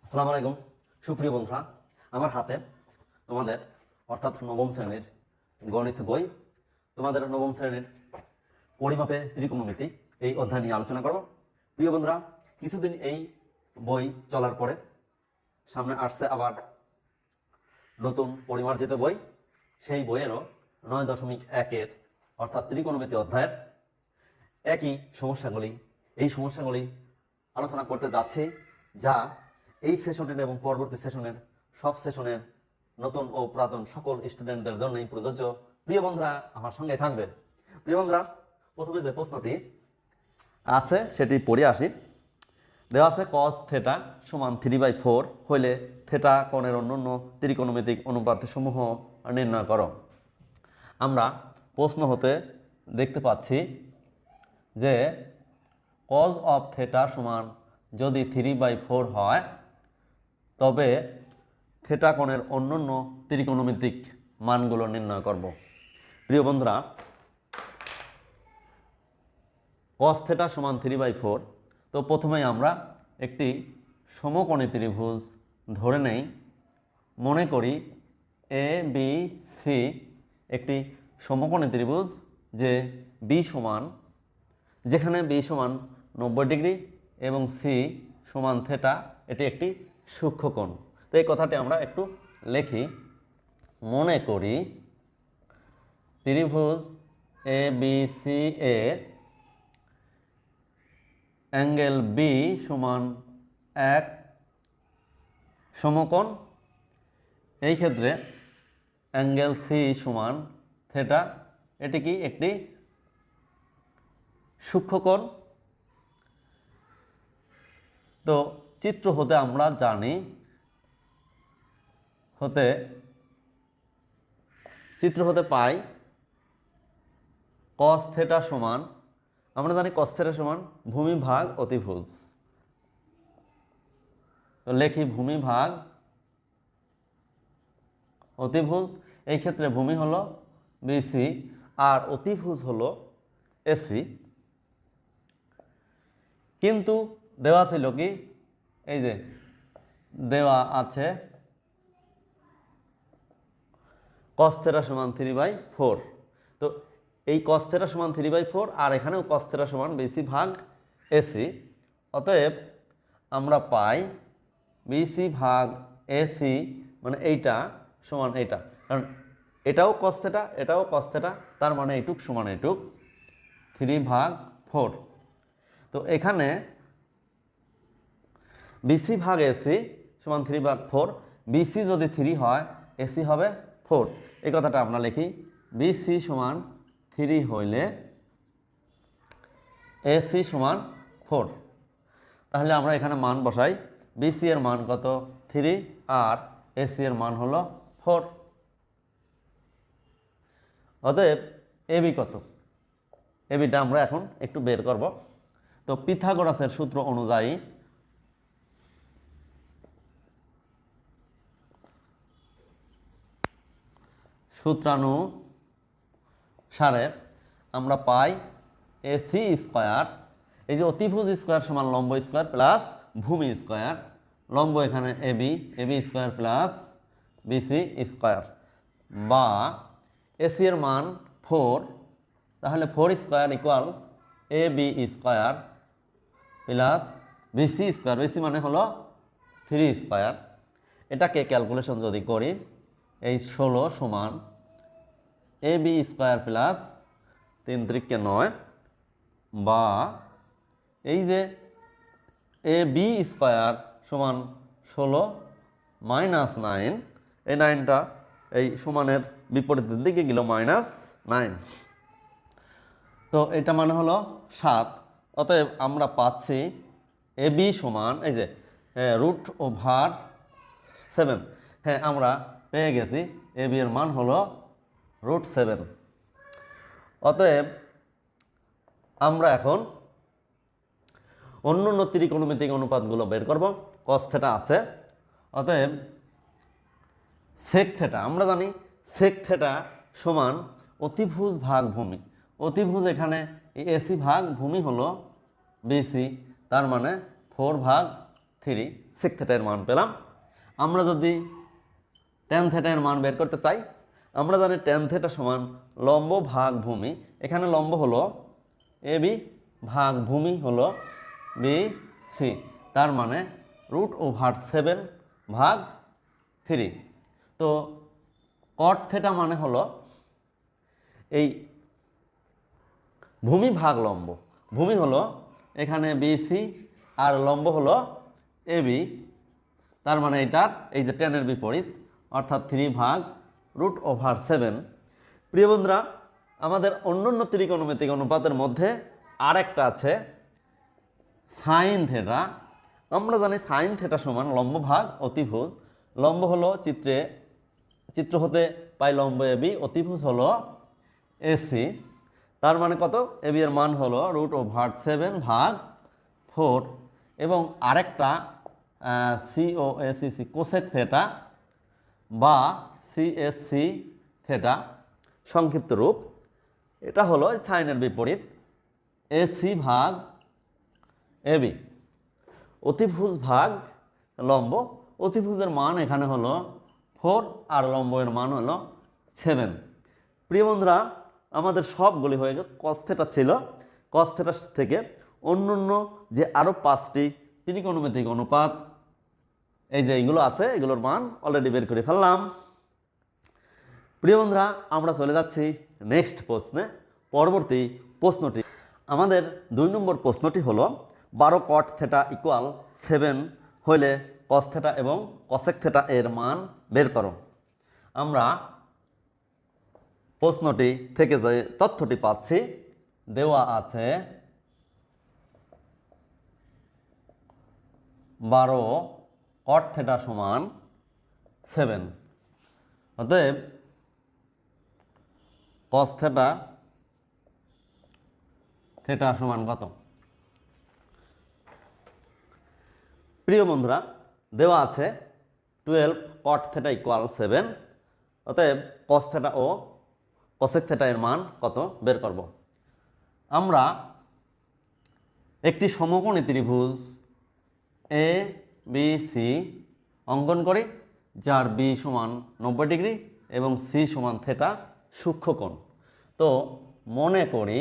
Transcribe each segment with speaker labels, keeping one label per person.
Speaker 1: আসসালামু আলাইকুম সুপ্রিয় বন্ধুরা, আমার হাতে তোমাদের অর্থাৎ নবম শ্রেণীর গণিত বই, তোমাদের নবম শ্রেণীর পরিমাপে ত্রিকোণমিতি এই অধ্যায় নিয়ে আলোচনা করব। প্রিয় বন্ধুরা, কিছুদিন এই বই চলার পরে সামনে আসছে আবার নতুন পরিমার্জিত বই। সেই বইয়েরও 9.1-এর অর্থাৎ ত্রিকোণমিতি অধ্যায়ের একই এই সমস্যাগুলি আলোচনা করতে যাচ্ছি, যা এই সেশনের এবং পরবর্তী সেশনের সব সেশনের নতুন ও পুরাতন সকল স্টুডেন্টদের জন্যই প্রযোজ্য। প্রিয় বন্ধুরা, আমার সঙ্গে থাকবে। প্রিয় বন্ধুরা, প্রথমে যে প্রশ্নটি আছে সেটি পড়ে আসি। দেওয়া আছে cos থিটা সমান 3/4 হইলে থিটা কোণের অন্যান্য ত্রিকোণমিতিক অনুপাতসমূহ নির্ণয় করো। আমরা প্রশ্ন হতে দেখতে পাচ্ছি যে cos অফ থিটা সমান যদি 3/4 হয়, তবে থিটা কোণের অন্যান্য ত্রিকোণমিতিক মানগুলো নির্ণয় করব। প্রিয় বন্ধুরা, cos থিটা সমান 3/4, তো প্রথমেই আমরা একটি সমকোণী ত্রিভুজ ধরে নেই। মনে করি এ বি সি একটি সমকোণী ত্রিভুজ, যে বি সমান, যেখানে বি সমান 90 ডিগ্রি এবং সি সমান থিটা, এটি একটি সূক্ষ্মকোণ। তো এই কথাটি আমরা একটু লিখি। মনে করি ত্রিভুজ এ বি সি এর অ্যাঙ্গেল বি সমান এক সমকোণ। এই ক্ষেত্রে অ্যাঙ্গেল সি সমান থিটা, এটি কি একটি সূক্ষ্মকোণ। তো চিত্র হতে আমরা জানি, চিত্র হতে পাই cos থিটা সমান, আমরা জানি cos থিটা সমান ভূমি ভাগ অতিভুজ। তো লেখি ভূমি ভাগ অতিভুজ। এই ক্ষেত্রে ভূমি হলো বিসি আর অতিভুজ হলো এসি। কিন্তু দেওয়া ছিল কি, এই যে দেওয়া আছে cos থিটা সমান 3/4। তো এই cos থিটা সমান 3/4 আর এখানেও cos থিটা সমান বিসি ভাগ এসি। অতএব আমরা পাই বিসি ভাগ এসি মানে এইটা সমান এইটা, কারণ এটাও cos থিটা এটাও cos থিটা, তার মানে এইটুক সমান এইটুক 3/4। তো এখানে বিসি ভাগ এসি সমান 3/4। বিসি যদি 3 হয়, এসি হবে 4। এই কথাটা আমরা লিখি, বিসি সমান 3 হইলে এসি সমান 4। তাহলে আমরা এখানে মান বসাই। বিসি এর মান কত? 3 আর এসি এর মান হলো 4। অতএব এবি কত? এবিটা আমরা এখন একটু বের করব। তো পিথাগোরাসের সূত্র অনুযায়ী সূত্রানুসারে আমরা পাই এসি স্কয়ার, এই যে অতিভুজ স্কয়ার সমান লম্ব স্কয়ার প্লাস ভূমি স্কয়ার। লম্ব এখানে AB, AB square plus BC square, বা এসি এর মান 4, তাহলে 4 square equal A B square plus BC square. BC মানে হলো 3 স্কয়ার। এটাকে ক্যালকুলেশন যদি করি, এই 16 সমান এ বি স্কয়ার প্লাস 3 × 9, বা এই যে এ বি স্কয়ার সমান 16 মাইনাস 9, এই 9টা এই সমানের বিপরীতের দিকে গেল -9। তো এটা মানে হলো 7। অতএব আমরা পাচ্ছি এ বি সমান, এই যে √7। হ্যাঁ, আমরা পেয়ে গেছি এ বি এর মান হলো √7। অতএব আমরা এখন অন্যান্য ত্রিকোণমিতিক অনুপাতগুলো বের করব। cos থিটা আছে, অতএব sec থিটা, আমরা জানি sec থিটা সমান অতিভুজ ভাগ ভূমি। অতিভুজ এখানে এসি ভাগ ভূমি হলো বিসি, তার মানে 4/3 সেক থিটা এর মান পেলাম। আমরা যদি ট্যান থিটা এর মান বের করতে চাই, আমরা জানি ট্যান থিটা সমান লম্ব ভাগ ভূমি। এখানে লম্ব হলো এ বি ভাগ ভূমি হলো বি সি, তার মানে √7 ভাগ 3। তো কট থিটা মানে হলো এই ভূমি ভাগ লম্ব। ভূমি হলো এখানে বিসি আর লম্ব হলো এ বি, তার মানে এটার এই যে টেনের বিপরীত অর্থাৎ 3 ভাগ √7। প্রিয় বন্ধুরা, আমাদের অন্যান্য ত্রিকোণমিতিক অনুপাতের মধ্যে আরেকটা আছে সাইন থিটা। আমরা জানি সাইন থিটা সমান লম্ব ভাগ অতিভুজ। লম্ব হলো চিত্র হতে পাই লম্ব এ বি, অতিভুজ হলো এসি, তার মানে কত? এ বি এর মান হলো √7 ভাগ 4। এবং আরেকটা COSEC কোসেক থিটা বা CSC থিটা সংক্ষিপ্ত রূপ, এটা হলো সাইনের বিপরীত এসি ভাগ এবি, অতিভুজ ভাগ লম্ব। অতিভুজের মান এখানে হলো 4 আর লম্বের মান হলো 7। প্রিয় বন্ধুরা, আমাদের সবগুলি হয়ে গেল। কস থিটা ছিল, কস থিটা থেকে অন্যান্য যে আরও 5টি ত্রিকোণমিতিক অনুপাত এই যে এইগুলো আছে, এগুলোর মান অলরেডি বের করে ফেললাম। প্রিয় বন্ধুরা, আমরা চলে যাচ্ছি নেক্সট প্রশ্নে। পরবর্তী প্রশ্নটি আমাদের 2 নম্বর প্রশ্নটি হলো 12 কট থিটা ইকুয়াল 7 হইলে কস থিটা এবং কসেক থিটা এর মান বের করো। আমরা প্রশ্নটি থেকে যে তথ্যটি পাচ্ছি, দেওয়া আছে 12 কট থিটা সমান 7। অতএব কস থিটা সমান কত? প্রিয় বন্ধুরা, দেওয়া আছে 12 কট থিটা ইকুয়াল 7। অতএব কস থিটা ও কসেক থিটা এর মান কত বের করব। আমরা একটি সমকোণী ত্রিভুজ এ বি সি অঙ্কন করি, যার বি সমান 90 ডিগ্রি এবং সি সমান থিটা সূক্ষ্মকোণ। তো মনে করি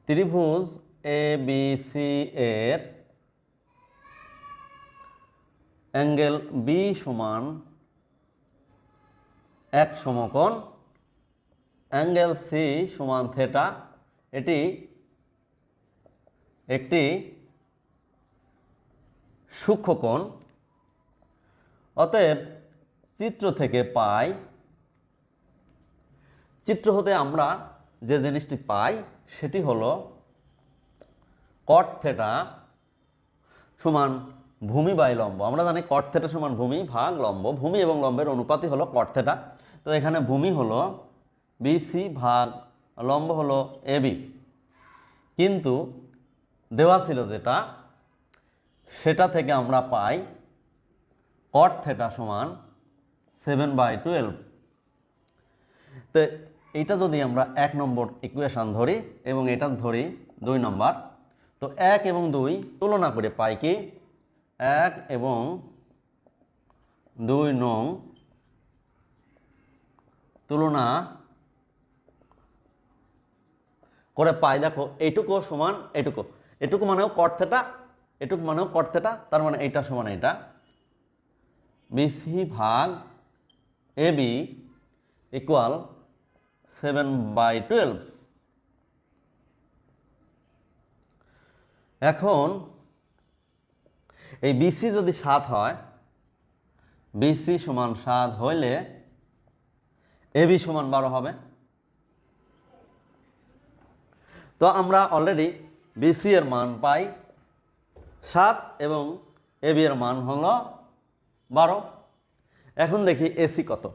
Speaker 1: ত্রিভুজ এ বি সি এর অ্যাঙ্গেল বি সমান এক সমকোণ, অ্যাঙ্গেল সি সমান থিটা, এটি একটি সূক্ষ্মকোণ। অতএব চিত্র থেকে পাই, চিত্র হতে আমরা যে জিনিসটি পাই সেটি হলো কট থিটা সমান ভূমি বাই লম্ব। আমরা জানি কট থিটা সমান ভূমি ভাগ লম্ব। ভূমি এবং লম্বের অনুপাতই হলো কট থিটা। তো এখানে ভূমি হলো বিসি ভাগ লম্ব হলো এবি, কিন্তু দেওয়া ছিল যেটা, সেটা থেকে আমরা পাই কট থিটা সমান 7/12। তো এইটা যদি আমরা 1 নম্বর ইকুয়েশন ধরি এবং এটা ধরি 2 নম্বর, তো 1 এবং 2 তুলনা করে পাই কি 1 এবং 2 নং তুলনা করে পাই। দেখো এইটুকু সমান এইটুকু, এটুকু মানেও কট থিটা, এটুকু মানেও কট থিটা, তার মানে এইটা সমান এইটা। বিসি ভাগ এবি ইকুয়াল 7/12। এখন এই বিসি যদি 7 হয়, বিসি সমান 7 হইলে এবি সমান 12 হবে। তো আমরা অলরেডি বিসি এর মান পাই 7 এবং এবি এর মান হলো 12। এখন দেখি এসি কত।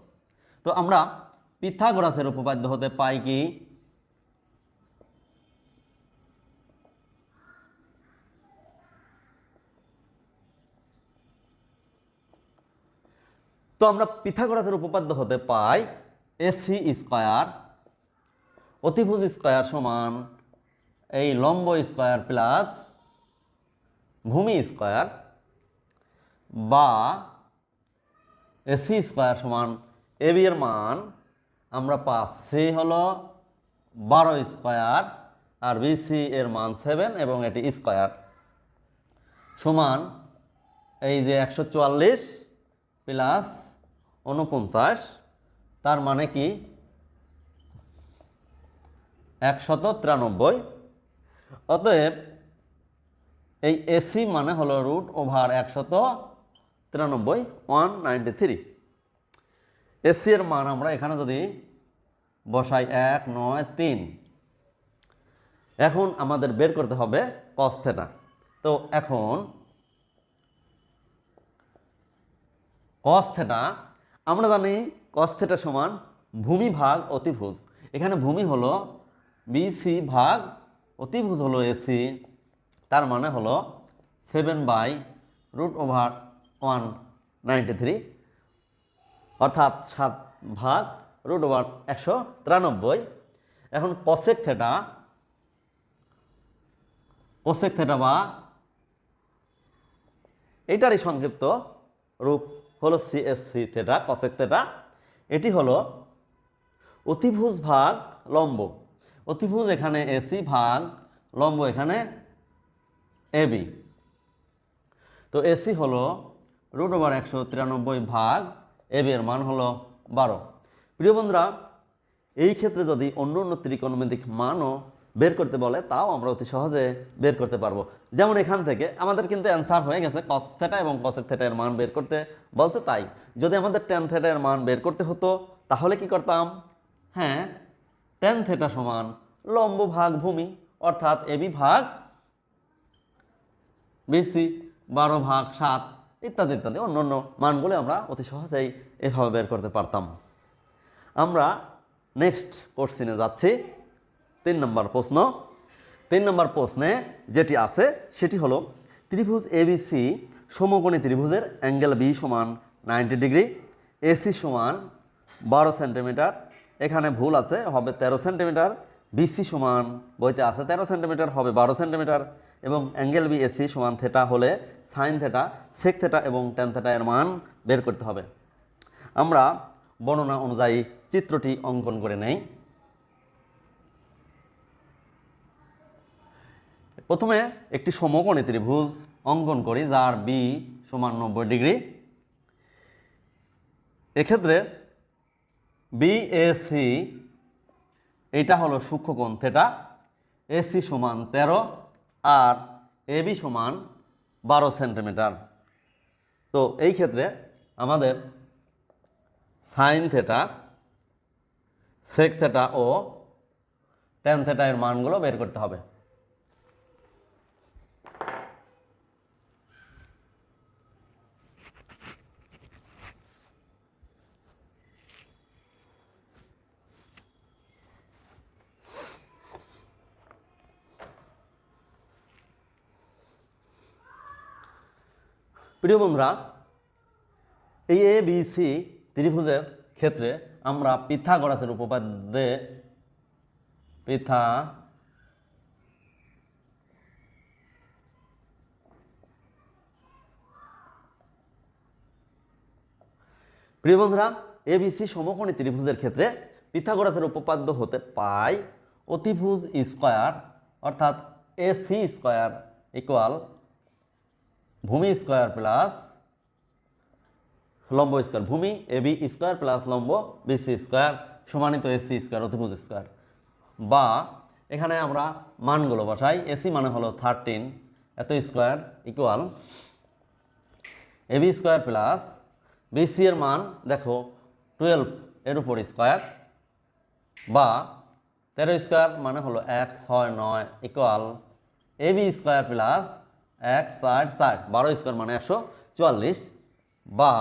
Speaker 1: তো আমরা পিথাগোরাসের উপপাদ্য হতে পাই কি তো আমরা পিথাগোরাসের উপপাদ্য হতে পাই এসি স্কয়ার অতিভুজ স্কয়ার সমান এই লম্ব স্কয়ার প্লাস ভূমি স্কয়ার বা এসি স্কয়ার সমান এবি এর মান আমরা পাচ্ছি হলো 12 স্কয়ার আর বিসি এর মান 7 এবং এটি স্কয়ার সমান এই যে 144 প্লাস 49 তার মানে কি 193। অতএব এই এসি মানে হলো √193 193। এসি এর মান আমরা এখানে যদি বসাই 1 9 3, এখন আমাদের বের করতে হবে cos θ। তো এখন cos θ আমরা জানি cos θ সমান ভূমি ভাগ অতিভুজ। এখানে ভূমি হলো বিসি ভাগ অতিভুজ হলো এসি, তার মানে হলো 7/√193 অর্থাৎ 7 ভাগ √193। এখন cosec θ বা এইটারই সংক্ষিপ্ত রূপ হলো CSC θ, cosec θ। এটি হলো অতিভুজ ভাগ লম্ব। অতিভুজ এখানে এসি ভাগ লম্ব এখানে এবি। তো এসি হলো √193 ভাগ এবি এর মান হলো 12। প্রিয় বন্ধুরা, এই ক্ষেত্রে যদি অন্য অন্য ত্রিকোণমিতিক মানও বের করতে বলে তাও আমরা অতি সহজে বের করতে পারবো। যেমন এখান থেকে আমাদের কিন্তু অ্যান্সার হয়ে গেছে cos θ এবং cosec θ এর মান বের করতে বলছে। তাই যদি আমাদের tan θ এর মান বের করতে হতো তাহলে কি করতাম? হ্যাঁ, tan θ সমান লম্ব ভাগ ভূমি অর্থাৎ এবি ভাগ বিসি 12/7 ইত্যাদি ইত্যাদি অন্য অন্য মানগুলো আমরা অতি সহজেই এভাবে বের করতে পারতাম। আমরা নেক্সট কোশ্চেনে যাচ্ছি। 3 নম্বর প্রশ্ন। 3 নম্বর প্রশ্নে যেটি আছে সেটি হলো ত্রিভুজ এবিসি সমকোণী ত্রিভুজের অ্যাঙ্গেল বি সমান 90 ডিগ্রি, এসি সমান 12 সেন্টিমিটার। এখানে ভুল আছে, হবে 13 সেন্টিমিটার। বিসি সমান বইতে আছে 13 সেন্টিমিটার, হবে 12 সেন্টিমিটার। এবং অ্যাঙ্গেল বি এসি সমান থেটা হলে সাইন থেটা, সেক থেটা এবং ট্যান থেটা এর মান বের করতে হবে। আমরা বর্ণনা অনুযায়ী চিত্রটি অঙ্কন করে নেই। প্রথমে একটি সমকোণী ত্রিভুজ অঙ্কন করি যার বি সমান 90 ডিগ্রি। এক্ষেত্রে বিএসি এটা হলো সূক্ষ্মকোণ থেটা, এসি সমান 13 আর এবি সমান 12 সেন্টিমিটার। তো এই ক্ষেত্রে আমাদের সাইন থেটা, সেক থেটা ও ট্যান থেটা এর মানগুলো বের করতে হবে। প্রিয় বন্ধুরা, এই এ বি সি ত্রিভুজের ক্ষেত্রে আমরা পিথাগোরাসের উপপাদ্যে প্রিয় বন্ধুরা, এবিসি সমকোণী ত্রিভুজের ক্ষেত্রে পিথাগোরাসের উপপাদ্য হতে পাই অতিভুজ স্কয়ার অর্থাৎ এসি স্কয়ার ইকুয়াল ভূমি স্কয়ার প্লাস লম্ব স্কয়ার। ভূমি এবি স্কয়ার প্লাস লম্ব বিসি স্কয়ার সমানিত এসি স্কয়ার অতিভুজ স্কয়ার। বা এখানে আমরা মানগুলো বসাই। এসি মানে হলো 13 এত square equal AB square plus BC এর মান দেখো 12 এর উপর স্কয়ার বা 13 স্কয়ার মানে হলো 169 equal AB square plus 1/4 12 square মানে 144 বা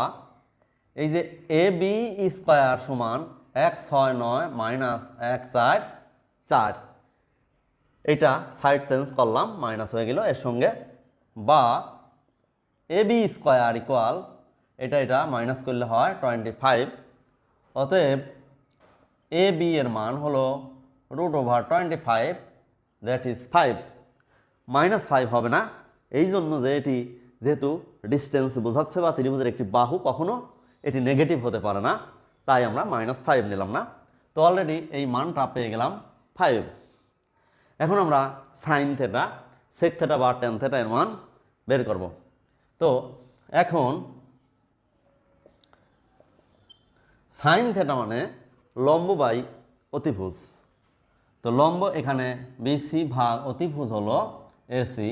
Speaker 1: এই যে এবি স্কয়ার সমান 169 মাইনাস 1/4 এটা সাইড চেঞ্জ করলাম, মাইনাস হয়ে গেল এর সঙ্গে। বা এবি স্কয়ার ইকুয়াল এটা মাইনাস করলে হয় 25। অতএব এ বি এর মান হলো √25 দ্যাট ইজ 5 -5 হবে না, এই জন্য যে এটি যেহেতু ডিস্টেন্স বোঝাচ্ছে বা ত্রিভুজের একটি বাহু, কখনো এটি নেগেটিভ হতে পারে না, তাই আমরা -5 নিলাম না। তো অলরেডি এই মানটা পেয়ে গেলাম 5। এখন আমরা সাইন থেটা, সেক থেটা বা ট্যান থেটা এর মান বের করব। তো এখন সাইন থেটা মানে লম্ব বাই অতিভুজ। তো লম্ব এখানে বিসি ভাগ অতিভুজ হলো এসি,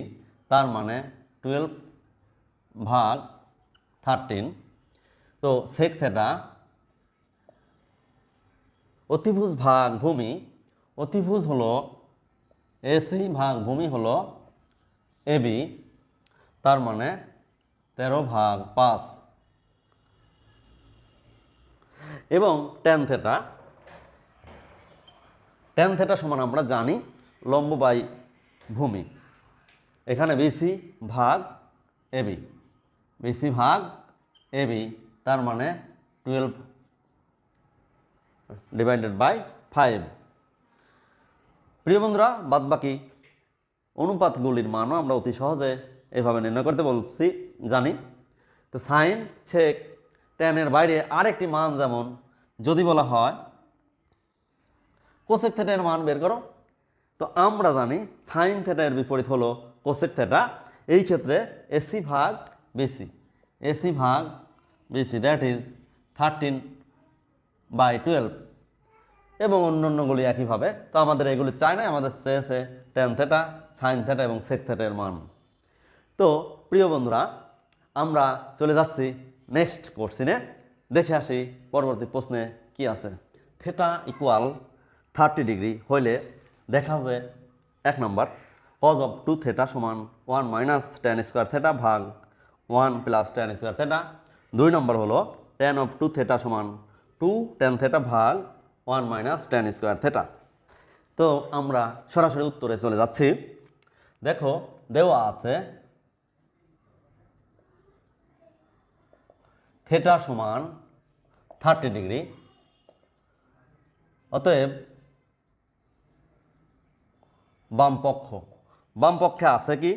Speaker 1: তার মানে 12 ভাগ 13। তো সেক থেটা অতিভুজ ভাগ ভূমি, অতিভুজ হলো এসি ভাগ ভূমি হলো এবি, তার মানে 13 ভাগ 5। এবং ট্যান থেটা, ট্যান থেটা সমান আমরা জানি লম্ব বাই ভূমি। এখানে বিসি ভাগ এবি, বিসি ভাগ এবি, তার মানে 12 ডিভাইডেড বাই 5। প্রিয় বন্ধুরা, বাদবাকি অনুপাতগুলির মানও আমরা অতি সহজে এভাবে নির্ণয় করতে বলছি জানি। তো সাইন সেক ট্যানের বাইরে আরেকটি মান, যেমন যদি বলা হয় কোসেক থেটার মান বের করো, তো আমরা জানি সাইন থেটার বিপরীত হলো কোসেক থেটা। এই ক্ষেত্রে এসি ভাগ বিসি, এসি ভাগ বিসি, দ্যাট ইজ 13/12। এবং অন্যান্যগুলি একইভাবে। তো আমাদের এগুলি চাই না, আমাদের চেয়েছে ট্যান থেটা, সাইন থেটা এবং সেক থেটার মান। তো প্রিয় বন্ধুরা, আমরা চলে যাচ্ছি নেক্সট কোশ্চেনে। দেখে আসি পরবর্তী প্রশ্নে কি আছে। থেটা ইকুয়াল 30 ডিগ্রি হইলে দেখা যে 1 নম্বর কজ অফ 2 থেটা সমান 1 মাইনাস ট্যান স্কোয়ার থেটা ভাগ 1 প্লাস ট্যান স্কোয়ার থেটা। 2 নম্বর হলো ট্যান অফ 2 থেটা সমান 2 ট্যান থেটা ভাগ 1 মাইনাস ট্যান স্কোয়ার থেটা। তো আমরা সরাসরি উত্তরে চলে যাচ্ছি। দেখো দেওয়া আছে থেটা সমান 30 ডিগ্রি, অতএব বাম পক্ষে আছে কি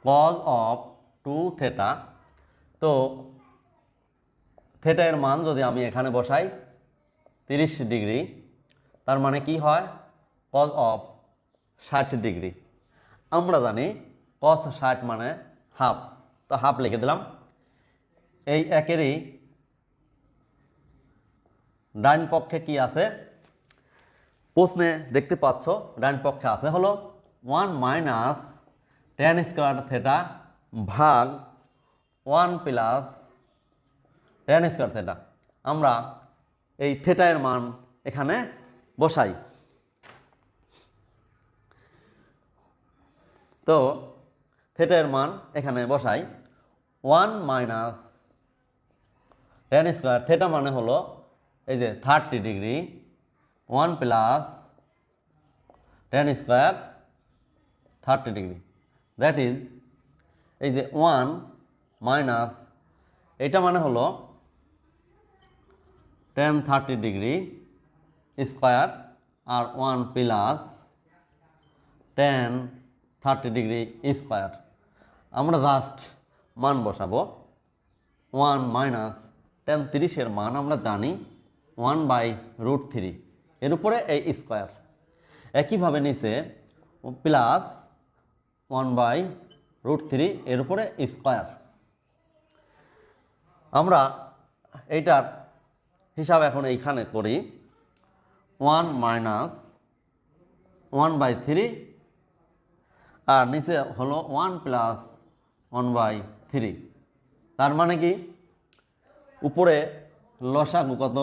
Speaker 1: কজ অফ 2 থেটা। তো থেটা এর মান যদি আমি এখানে বসাই 30 ডিগ্রি, তার মানে কি হয় কজ অফ 60 ডিগ্রি। আমরা জানি কস 60 মানে হাফ, তো হাফ লিখে দিলাম। এই একেরই ডান পক্ষে কি আছে প্রশ্নে দেখতে পাচ্ছ, ডান পক্ষে আছে হলো 1 মাইনাস ট্যান স্কোয়ার থেটা ভাগ 1 প্লাস ট্যান স্কোয়ার থেটা। আমরা এই থেটা এর মান এখানে বসাই। তো থেটা এর মান এখানে বসাই 1 মাইনাস ট্যান স্কোয়ার থেটা মানে হলো এই যে 30 degree, 1 plus tan square 30 degree, that is এই যে 1 মাইনাস এটা মানে হলো ট্যান 30 ডিগ্রি স্কোয়ার আর 1 প্লাস ট্যান 30 ডিগ্রি স্কোয়ার। আমরা জাস্ট মান বসাবো 1 মাইনাস ট্যান 30 এর মান আমরা জানি 1/√3, এর উপরে এই স্কোয়ার। একইভাবে নিচে প্লাস 1/√3 এর উপরে স্কোয়ার। আমরা এইটার হিসাব এখন এইখানে করি 1 মাইনাস 1/3 আর নিচে হলো 1 প্লাস 1/3। তার মানে কি উপরে লসাগু কত,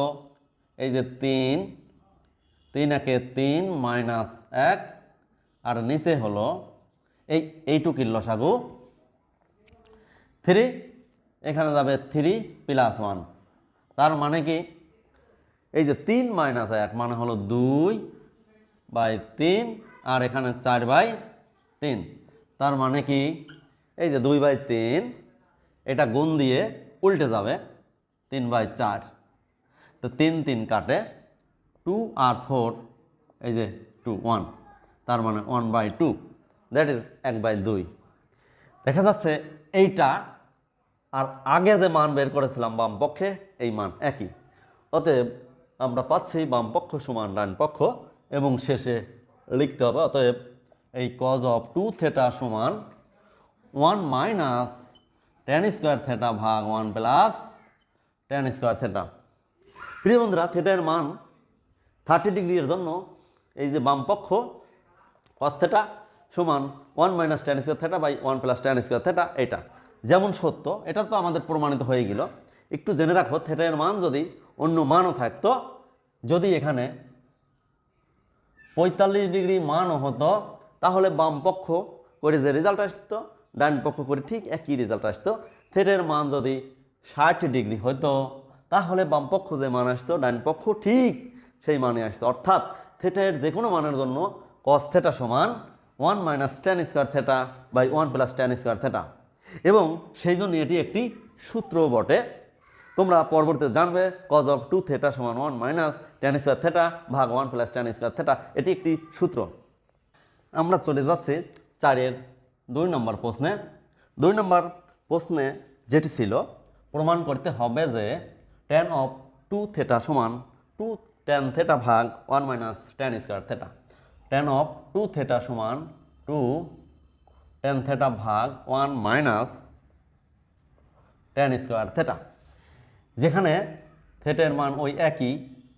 Speaker 1: এই যে 3, 3 একে 3 মাইনাস 1 আর নিচে হলো এইটুকির লসাগু 3, এখানে যাবে 3 প্লাস 1। তার মানে কি এই যে 3 মাইনাস 1 মানে হলো 2/3 আর এখানে 4/3। তার মানে কি এই যে 2/3 এটা গুণ দিয়ে উল্টে যাবে 3/4। তো 3 3 কাটে 2 আর 4 এই যে 2 1, তার মানে 1/2, দ্যাট ইজ 1/2। দেখা যাচ্ছে এইটা আর আগে যে মান বের করেছিলাম বাম পক্ষে এই মান একই। অতএব আমরা পাচ্ছি বাম পক্ষ সমান ডান পক্ষ এবং শেষে লিখতে হবে অতএব এই কজ অফ 2 থিটা সমান 1 মাইনাস tan স্কোয়ার থিটা ভাগ 1 প্লাস tan স্কোয়ার থিটা। প্রিয় বন্ধুরা, থিটার মান 30 ডিগ্রি এর জন্য এই যে বাম পক্ষ cos থিটা সমান 1 minus tan square theta by 1 plus tan square theta. এটা যেমন সত্য, এটা তো আমাদের প্রমাণিত হয়ে গেল। একটু জেনে রাখো, থিটার মান যদি অন্য মানও থাকতো, যদি এখানে 45 ডিগ্রি মানও হতো, তাহলে বাম পক্ষ করে যে রেজাল্ট আসতো ডান পক্ষ করে ঠিক একই রেজাল্ট আসতো। থিটার মান যদি 60 ডিগ্রি হতো, তাহলে বাম পক্ষ যে মান আসতো ডান পক্ষ ঠিক সেই মানে আসতো। অর্থাৎ থিটার যে কোনো মানের জন্য cos থিটা সমান 1 minus tan square theta by 1 plus tan square theta. এবং সেই জন্য এটি একটি সূত্র বটে। তোমরা পরবর্তীতে জানবে cos অফ 2 থিটা সমান 1 মাইনাস tan স্কোয়ার থিটা ভাগ 1 প্লাস tan স্কোয়ার থিটা। এটি একটি সূত্র। আমরা চলে যাচ্ছি 4-এর 2 নম্বর প্রশ্নে। 2 নম্বর প্রশ্নে যেটি ছিল, প্রমাণ করতে হবে যে tan অফ 2 থিটা সমান 2 tan থিটা ভাগ 1 minus tan square theta. tan of 2 theta সমান 2 tan থিটা ভাগ 1 মাইনাস tan স্কোয়ার থিটা, যেখানে থিটার মান ওই একই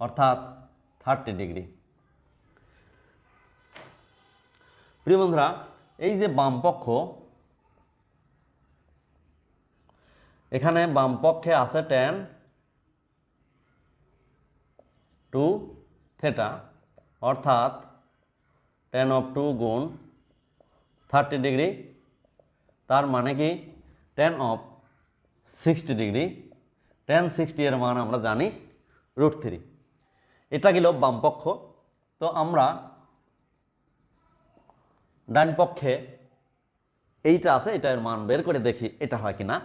Speaker 1: অর্থাৎ 30 ডিগ্রি। প্রিয় বন্ধুরা, এই যে বাম পক্ষ, এখানে বাম পক্ষে আছে tan 2 থিটা অর্থাৎ tan অফ 2 গুণ 30 ডিগ্রি, তার মানে কি tan অফ 60 ডিগ্রি। tan 60 এর মান আমরা জানি √3। এটা গেল বাম পক্ষ। তো আমরা ডান পক্ষে এইটা আছে, এটার মান বের করে দেখি এটা হয় কিনা।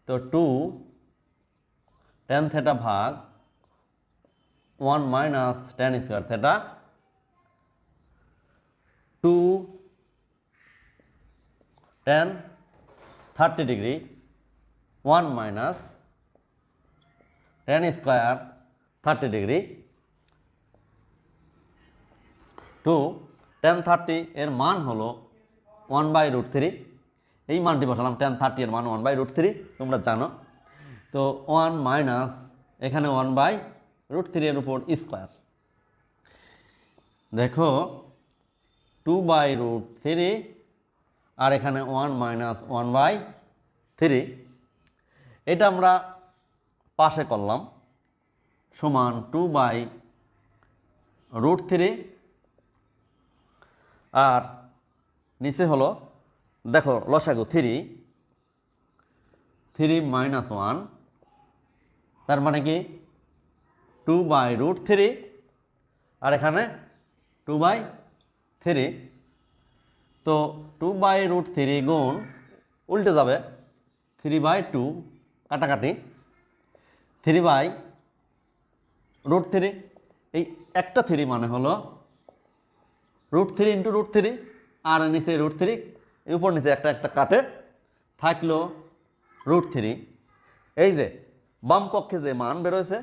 Speaker 1: তো 2 tan থিটা ভাগ 1 minus tan square theta, 2 tan 30 degree 1 minus tan square 30 degree, 2 tan 30 এর মান হলো 1/√3। এই মানটি বসালাম, tan 30 এর মান 1/√3 তোমরা জানো। তো 1 মাইনাস এখানে 1/√3 এর উপর স্কোয়ার। দেখো 2/√3 আর এখানে 1 মাইনাস 1/3। এটা আমরা পাশে করলাম সমান 2/√3 আর নিচে হলো, দেখো লসাগু 3 মাইনাস 1, তার মানে কি 2/√3 আর এখানে 2/3। তো 2/√3 গুণ উল্টে যাবে 3/2, কাটাকাটি 3/√3। এই একটা 3 মানে হলো √3 ইন্টু √3 আর নিচে √3, উপর নিচে একটা একটা কাটে থাকলো √3। এই যে বাম পক্ষে যে মান বেরোয়েছে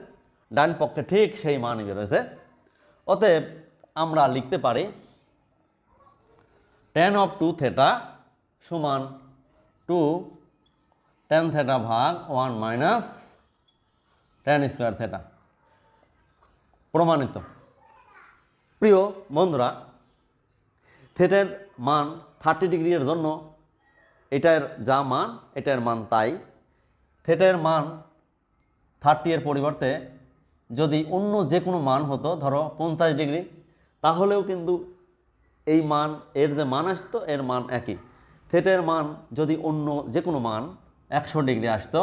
Speaker 1: ডান পক্ষে ঠিক সেই মানই বেরোয়েছে। অতএব আমরা লিখতে পারি tan অফ 2 থিটা সমান 2 tan থিটা ভাগ 1 মাইনাস tan স্কোয়ার থিটা। প্রমাণিত। প্রিয় বন্ধুরা, থিটার মান 30 ডিগ্রি এর জন্য এটার যা মান এটার মান তাই। থিটার মান 30 এর পরিবর্তে যদি অন্য যে কোনো মান হতো, ধরো 50 ডিগ্রি, তাহলেও কিন্তু এই মান, এর যে মান আসতো এর মান একই। থিটার মান যদি অন্য যে কোনো মান 100 ডিগ্রি আসতো,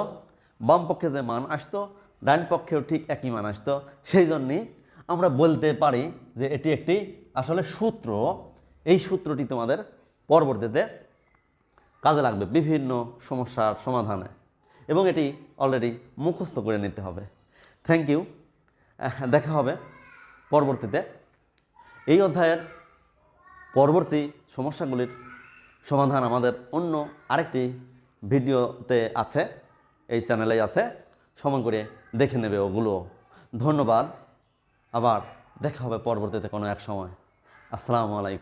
Speaker 1: বাম পক্ষে যে মান আসতো ডান পক্ষেও ঠিক একই মান আসতো। সেই জন্যই আমরা বলতে পারি যে এটি একটি আসলে সূত্র। এই সূত্রটি তোমাদের পরবর্তীতে কাজে লাগবে বিভিন্ন সমস্যার সমাধানে, এবং এটি অলরেডি মুখস্থ করে নিতে হবে। Thank you. দেখা হবে পরবর্তীতে। এই অধ্যায়ের পরবর্তী সমস্যাগুলির সমাধান আমাদের অন্য আরেকটি ভিডিওতে আছে, এই চ্যানেলেই আছে, সমান করে দেখে নেবে ওগুলো। ধন্যবাদ, আবার দেখা হবে পরবর্তীতে কোনো এক সময়। আসসালামু আলাইকুম।